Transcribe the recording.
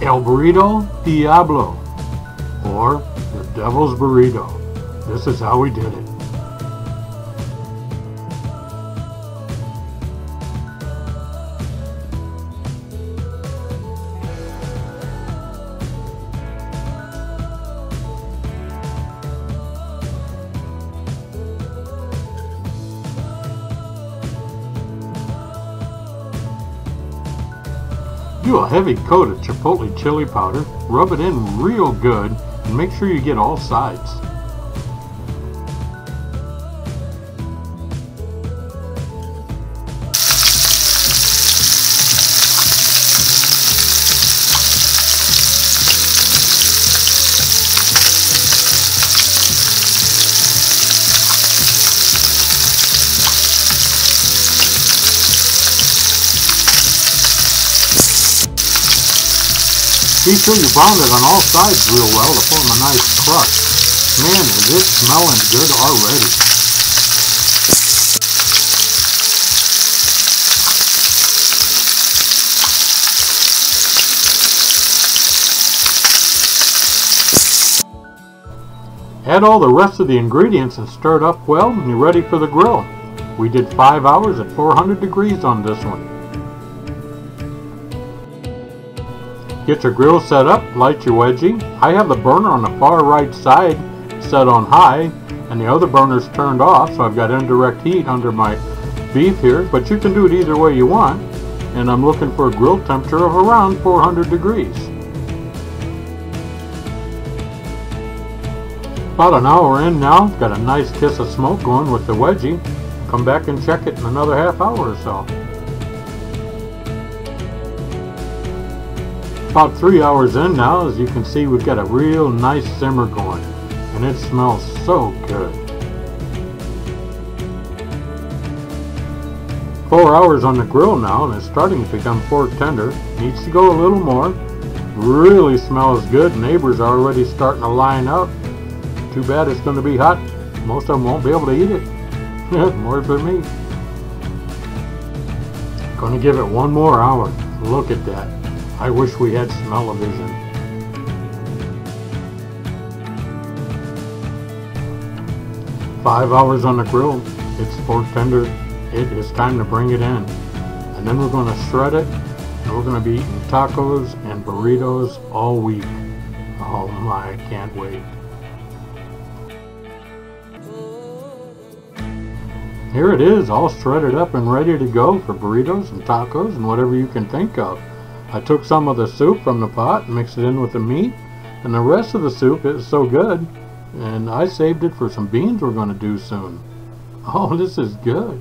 El Burrito del Diablo, or the Devil's Burrito. This is how we did it. Do a heavy coat of chipotle chili powder, rub it in real good, and make sure you get all sides. Be sure you brown it on all sides real well to form a nice crust. Man, is it smelling good already. Add all the rest of the ingredients and stir it up well, and you're ready for the grill. We did 5 hours at 400 degrees on this one. Get your grill set up, light your wedgie. I have the burner on the far right side set on high and the other burner's turned off, so I've got indirect heat under my beef here, but you can do it either way you want. And I'm looking for a grill temperature of around 400 degrees. About an hour in now, got a nice kiss of smoke going with the wedgie. Come back and check it in another half hour or so. About 3 hours in now, as you can see, we've got a real nice simmer going, and it smells so good. 4 hours on the grill now, and it's starting to become pork tender. Needs to go a little more. Really smells good. Neighbors are already starting to line up. Too bad it's going to be hot. Most of them won't be able to eat it. More for me. Going to give it one more hour. Look at that. I wish we had smell-o-vision. "5 hours on the grill. It's pork tender. It is time to bring it in. And then we're going to shred it, and we're going to be eating tacos and burritos all week. Oh my, I can't wait. Here it is, all shredded up and ready to go for burritos and tacos and whatever you can think of. I took some of the soup from the pot and mixed it in with the meat, and the rest of the soup is so good, and I saved it for some beans we're going to do soon. Oh, this is good.